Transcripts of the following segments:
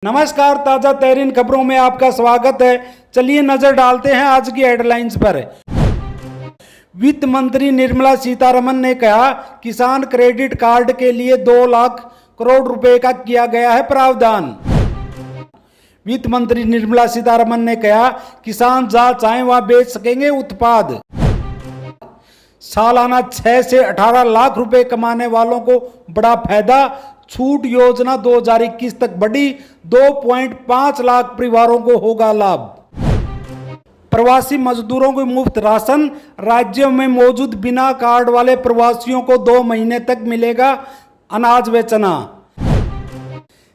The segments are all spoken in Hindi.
नमस्कार, ताजा तहरीन खबरों में आपका स्वागत है। चलिए नजर डालते हैं आज की हेडलाइंस पर। वित्त मंत्री निर्मला सीतारमण ने कहा, किसान क्रेडिट कार्ड के लिए 2 लाख करोड़ रुपए का किया गया है प्रावधान। वित्त मंत्री निर्मला सीतारमण ने कहा, किसान जहां चाहे वहां बेच सकेंगे उत्पाद। सालाना 6 से 18 लाख रुपए कमाने वालों को बड़ा फायदा। छूट योजना 2021 तक बढ़ी, 2.5 लाख परिवारों को होगा लाभ। प्रवासी मजदूरों को मुफ्त राशन। राज्यों में मौजूद बिना कार्ड वाले प्रवासियों को 2 महीने तक मिलेगा अनाज व चना।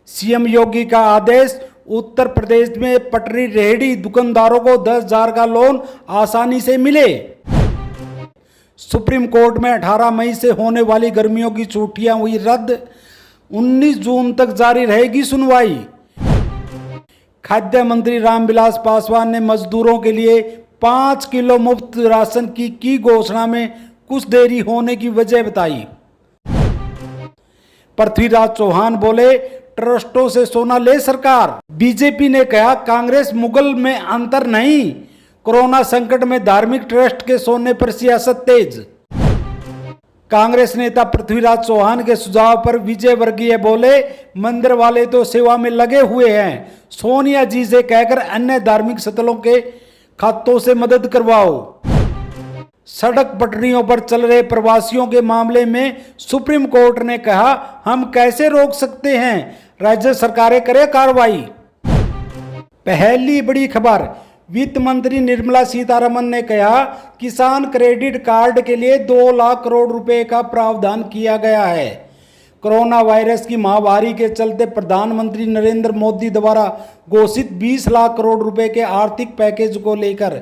सीएम योगी का आदेश, उत्तर प्रदेश में पटरी रेहड़ी दुकानदारों को 10,000 का लोन आसानी से मिले। सुप्रीम कोर्ट में 18 मई से होने वाली गर्मियों की छुट्टियां हुई रद्द, 19 जून तक जारी रहेगी सुनवाई। खाद्य मंत्री रामविलास पासवान ने मजदूरों के लिए 5 किलो मुफ्त राशन की घोषणा में कुछ देरी होने की वजह बताई। पृथ्वीराज चौहान बोले, ट्रस्टों से सोना ले सरकार। बीजेपी ने कहा, कांग्रेस मुगल में अंतर नहीं। कोरोना संकट में धार्मिक ट्रस्ट के सोने पर सियासत तेज। कांग्रेस नेता पृथ्वीराज चौहान के सुझाव पर विजय वर्गीय बोले, मंदिर वाले तो सेवा में लगे हुए हैं, सोनिया जी से कहकर अन्य धार्मिक स्थलों के खातों से मदद करवाओ। सड़क पटरियों पर चल रहे प्रवासियों के मामले में सुप्रीम कोर्ट ने कहा, हम कैसे रोक सकते हैं, राज्य सरकारें करें कार्रवाई। पहली बड़ी खबर, वित्त मंत्री निर्मला सीतारमण ने कहा, किसान क्रेडिट कार्ड के लिए 2 लाख करोड़ रुपए का प्रावधान किया गया है। कोरोना वायरस की महामारी के चलते प्रधानमंत्री नरेंद्र मोदी द्वारा घोषित 20 लाख करोड़ रुपए के आर्थिक पैकेज को लेकर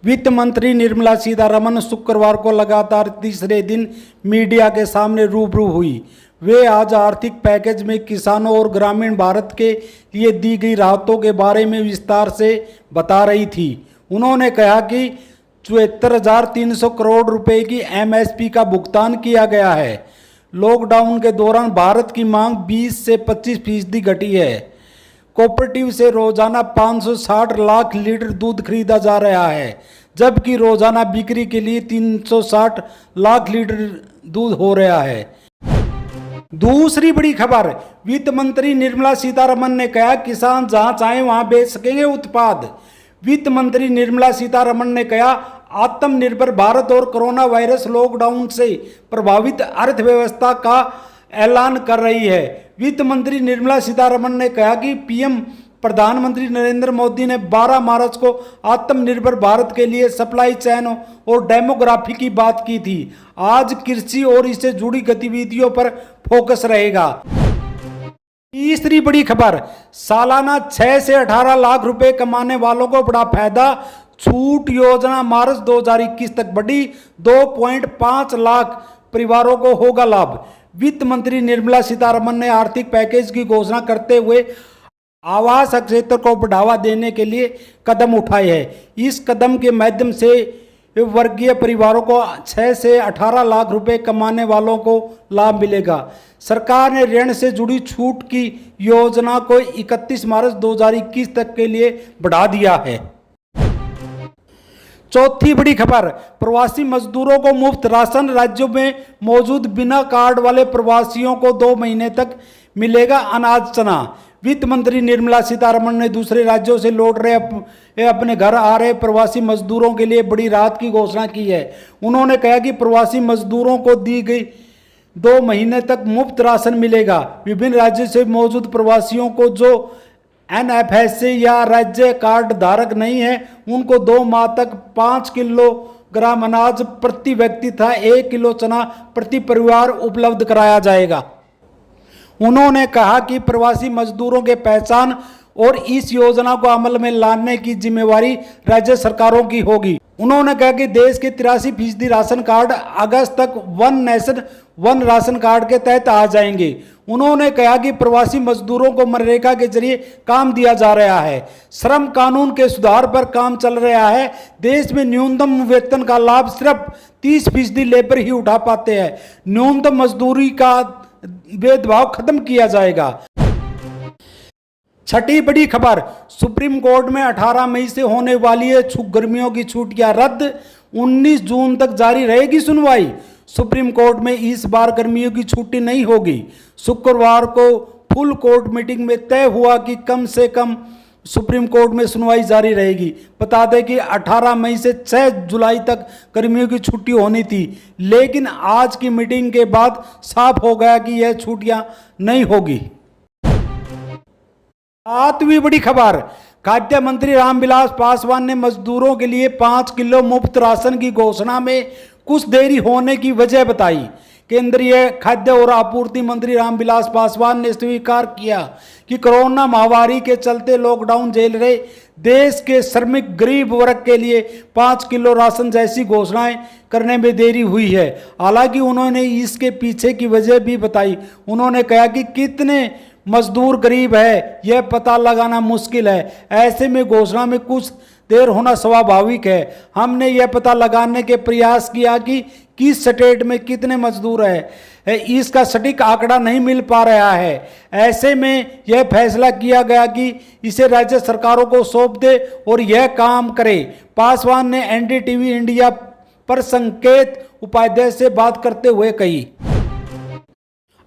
वित्त मंत्री निर्मला सीतारमण शुक्रवार को लगातार तीसरे दिन मीडिया के सामने रूबरू हुई। वे आज आर्थिक पैकेज में किसानों और ग्रामीण भारत के लिए दी गई राहतों के बारे में विस्तार से बता रही थी। उन्होंने कहा कि 74,300 करोड़ रुपए की एमएसपी का भुगतान किया गया है। लॉकडाउन के दौरान भारत की मांग 20 से 25% घटी है। कोऑपरेटिव से रोजाना 560 लाख लीटर दूध खरीदा जा रहा है, जबकि रोजाना बिक्री के लिए 360 लाख लीटर दूध हो रहा है। दूसरी बड़ी खबर, वित्त मंत्री निर्मला सीतारमण ने कहा, किसान जहां चाहे वहां बेच सकेंगे उत्पाद। वित्त मंत्री निर्मला सीतारमण ने कहा, आत्मनिर्भर भारत और कोरोना वायरस लॉकडाउन से प्रभावित अर्थव्यवस्था का ऐलान कर रही है। वित्त मंत्री निर्मला सीतारमण ने कहा कि पीएम प्रधानमंत्री नरेंद्र मोदी ने 12 मार्च को आत्मनिर्भर भारत के लिए सप्लाई चेन और डेमोग्राफी की बात की थी। आज कृषि और इससे जुड़ी गतिविधियों पर फोकस रहेगा। तीसरी बड़ी खबर, सालाना 6 से 18 लाख रुपए कमाने वालों को बड़ा फायदा। छूट योजना मार्च 2021 तक बढ़ी, 2.5 लाख परिवारों को होगा लाभ। वित्त मंत्री निर्मला सीतारमण ने आर्थिक पैकेज की घोषणा करते हुए आवास क्षेत्र को बढ़ावा देने के लिए कदम उठाए हैं। इस कदम के माध्यम से वर्गीय परिवारों को 6 से 18 लाख रुपए कमाने वालों को लाभ मिलेगा। सरकार ने ऋण से जुड़ी छूट की योजना को 31 मार्च 2021 तक के लिए बढ़ा दिया है। चौथी बड़ी खबर, प्रवासी मजदूरों को मुफ्त राशन। राज्यों में मौजूद बिना कार्ड वाले प्रवासियों को 2 महीने तक मिलेगा अनाज चना। वित्त मंत्री निर्मला सीतारमण ने दूसरे राज्यों से लौट रहे अपने घर आ रहे प्रवासी मजदूरों के लिए बड़ी राहत की घोषणा की है। उन्होंने कहा कि प्रवासी मजदूरों को दी गई 2 महीने तक मुफ्त राशन मिलेगा। विभिन्न राज्यों से मौजूद प्रवासियों को जो एनएफएसए या राज्य कार्ड धारक नहीं है, उनको 2 माह तक 5 किलोग्राम अनाज प्रति व्यक्ति तथा 1 किलो चना प्रति परिवार उपलब्ध कराया जाएगा। उन्होंने कहा कि प्रवासी मजदूरों के पहचान और इस योजना को अमल में लाने की जिम्मेवारी राज्य सरकारों की होगी। उन्होंने कहा कि देश के 83% राशन कार्ड अगस्त तक one nation one ration card के तहत आ जाएंगे। उन्होंने कहा कि प्रवासी मजदूरों को मनरेगा के जरिए काम दिया जा रहा है। श्रम कानून के सुधार पर काम चल रहा है। देश में न्यूनतम वेतन का लाभ सिर्फ 30% लेबर ही उठा पाते हैं। न्यूनतम मजदूरी का भेदभाव खत्म किया जाएगा। छठी बड़ी खबर, सुप्रीम कोर्ट में 18 मई से होने वाली है गर्मियों की छुट्टियां रद्द, 19 जून तक जारी रहेगी सुनवाई। सुप्रीम कोर्ट में इस बार गर्मियों की छुट्टी नहीं होगी। शुक्रवार को फुल कोर्ट मीटिंग में तय हुआ कि कम से कम सुप्रीम कोर्ट में सुनवाई जारी रहेगी। बता दें कि 18 मई से 6 जुलाई तक गर्मियों की छुट्टी होनी थी, लेकिन आज की मीटिंग के बाद साफ हो गया कि यह छुट्टियां नहीं होगी। सातवीं बड़ी खबर, खाद्य मंत्री रामविलास पासवान ने मजदूरों के लिए 5 किलो मुफ्त राशन की घोषणा में कुछ देरी होने की वजह बताई। केंद्रीय खाद्य और आपूर्ति मंत्री रामविलास पासवान ने स्वीकार किया कि कोरोना महामारी के चलते लॉकडाउन झेल रहे देश के श्रमिक गरीब वर्ग के लिए 5 किलो राशन जैसी घोषणाएं करने में देरी हुई है। हालांकि उन्होंने इसके पीछे की वजह भी बताई। उन्होंने कहा कि कितने मजदूर गरीब है यह पता लगाना मुश्किल है, ऐसे में घोषणा में कुछ देर होना स्वाभाविक है। हमने यह पता लगाने के प्रयास किया कि किस स्टेट में कितने मजदूर है, इसका सटीक आंकड़ा नहीं मिल पा रहा है। ऐसे में यह फैसला किया गया कि इसे राज्य सरकारों को सौंप दे और यह काम करे। पासवान ने एनडीटीवी इंडिया पर संकेत उपाध्याय से बात करते हुए कही।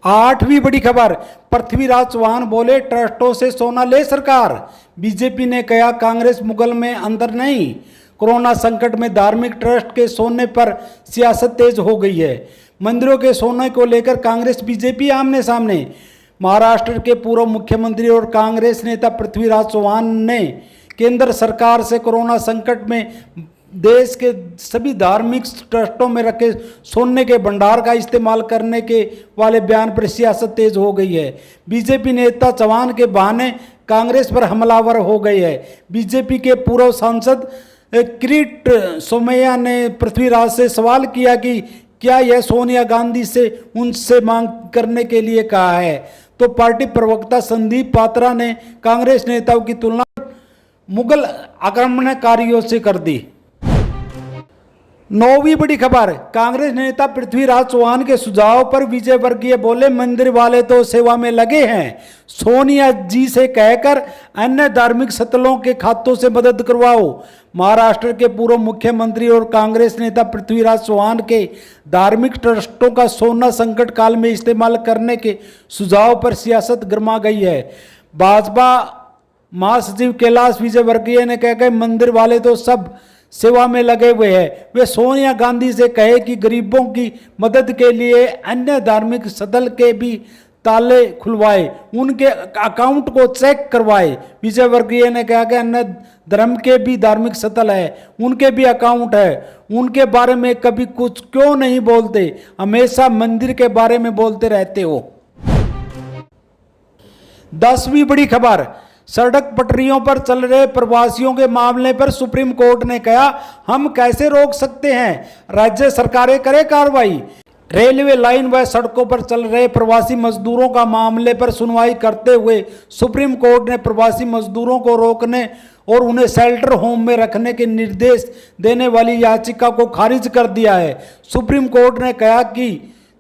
आठवीं बड़ी खबर, पृथ्वीराज चौहान बोले ट्रस्टों से सोना ले सरकार। बीजेपी ने कहा कांग्रेस मुगल में अंतर नहीं, कोरोना संकट में धार्मिक ट्रस्ट के सोने पर सियासत तेज हो गई है। मंदिरों के सोने को लेकर कांग्रेस बीजेपी आमने सामने। महाराष्ट्र के पूर्व मुख्यमंत्री और कांग्रेस नेता पृथ्वीराज चौहान ने केंद्र सरकार से कोरोना संकट में देश के सभी धार्मिक ट्रस्टों में रखे सोने के भंडार का इस्तेमाल करने के वाले बयान पर सियासत तेज हो गई है। बीजेपी नेता चौहान के बहाने कांग्रेस पर हमलावर हो गए हैं। बीजेपी के पूर्व सांसद किरीट सोमैया ने पृथ्वीराज से सवाल किया कि क्या यह सोनिया गांधी से उनसे मांग करने के लिए कहा है, तो पार्टी प्रवक्ता संदीप पात्रा ने कांग्रेस नेताओं की तुलना मुगल आक्रमणकारियों से कर दी। नौवीं बड़ी खबर, कांग्रेस नेता पृथ्वीराज चौहान के सुझाव पर विजय वर्गीय बोले मंदिर वाले तो सेवा में लगे हैं, सोनिया जी से कहकर अन्य धार्मिक स्थलों के खातों से मदद करवाओ। महाराष्ट्र के पूर्व मुख्यमंत्री और कांग्रेस नेता पृथ्वीराज चौहान के धार्मिक ट्रस्टों का सोना संकट काल में इस्तेमाल करने के सुझाव पर सियासत गर्मा गई है। भाजपा महासचिव कैलाश विजयवर्गीय ने कहा कि मंदिर वाले तो सब सेवा में लगे हुए हैं, वे सोनिया गांधी से कहे कि गरीबों की मदद के लिए अन्य धार्मिक स्थल के भी ताले खुलवाए, उनके अकाउंट को चेक करवाए। विजयवर्गीय ने कहा कि अन्य धर्म के भी धार्मिक स्थल है, उनके भी अकाउंट है, उनके बारे में कभी कुछ क्यों नहीं बोलते, हमेशा मंदिर के बारे में बोलते रहते हो। 10वीं बड़ी खबर, सड़क पटरियों पर चल रहे प्रवासियों के मामले पर सुप्रीम कोर्ट ने कहा हम कैसे रोक सकते हैं, राज्य सरकारें करें कार्रवाई। रेलवे लाइन व सड़कों पर चल रहे प्रवासी मजदूरों का मामले पर सुनवाई करते हुए सुप्रीम कोर्ट ने प्रवासी मजदूरों को रोकने और उन्हें शेल्टर होम में रखने के निर्देश देने वाली याचिका को खारिज कर दिया है। सुप्रीम कोर्ट ने कहा कि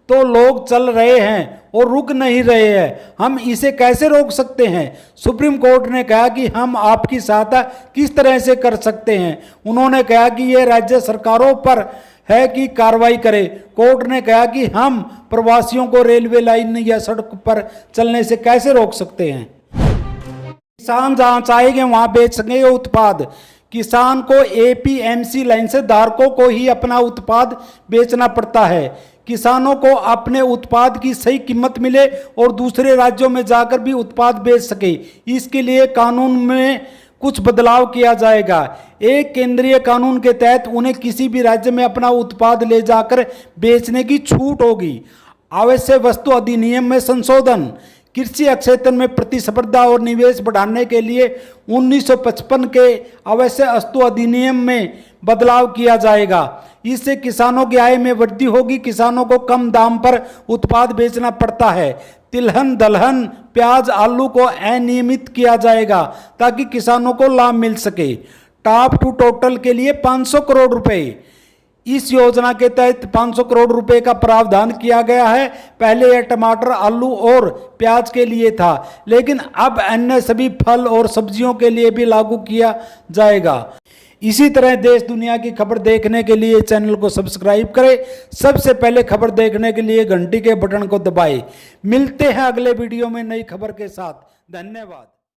तो लोग चल रहे हैं और रुक नहीं रहे हैं, हम इसे कैसे रोक सकते हैं। सुप्रीम कोर्ट ने कहा कि हम आपकी सहायता किस तरह से कर सकते हैं। उन्होंने कहा कि यह राज्य सरकारों पर है कि कार्रवाई करे। कोर्ट ने कहा कि हम प्रवासियों को रेलवे लाइन या सड़क पर चलने से कैसे रोक सकते हैं। किसान जहां चाहेंगे वहां बेच सकेंगे उत्पाद। किसान को एपीएमसी लाइसेंस धारकों को ही अपना उत्पाद बेचना पड़ता है। किसानों को अपने उत्पाद की सही कीमत मिले और दूसरे राज्यों में जाकर भी उत्पाद बेच सके, इसके लिए कानून में कुछ बदलाव किया जाएगा। एक केंद्रीय कानून के तहत उन्हें किसी भी राज्य में अपना उत्पाद ले जाकर बेचने की छूट होगी। आवश्यक वस्तु अधिनियम में संशोधन, कृषि क्षेत्र में प्रतिस्पर्धा और निवेश बढ़ाने के लिए 1955 के आवश्यक वस्तु अधिनियम में बदलाव किया जाएगा। इससे किसानों की आय में वृद्धि होगी। किसानों को कम दाम पर उत्पाद बेचना पड़ता है। तिलहन, दलहन, प्याज, आलू को अनियमित किया जाएगा ताकि किसानों को लाभ मिल सके। टॉप टू टोटल के लिए 500 करोड़ रुपए। इस योजना के तहत 500 करोड़ रुपए का प्रावधान किया गया है। पहले यह टमाटर, आलू और प्याज के लिए था, लेकिन अब अन्य सभी फल और सब्जियों के लिए भी लागू किया जाएगा। इसी तरह देश दुनिया की खबर देखने के लिए चैनल को सब्सक्राइब करें। सबसे पहले खबर देखने के लिए घंटी के बटन को दबाएं। मिलते हैं अगले वीडियो में नई खबर के साथ। धन्यवाद।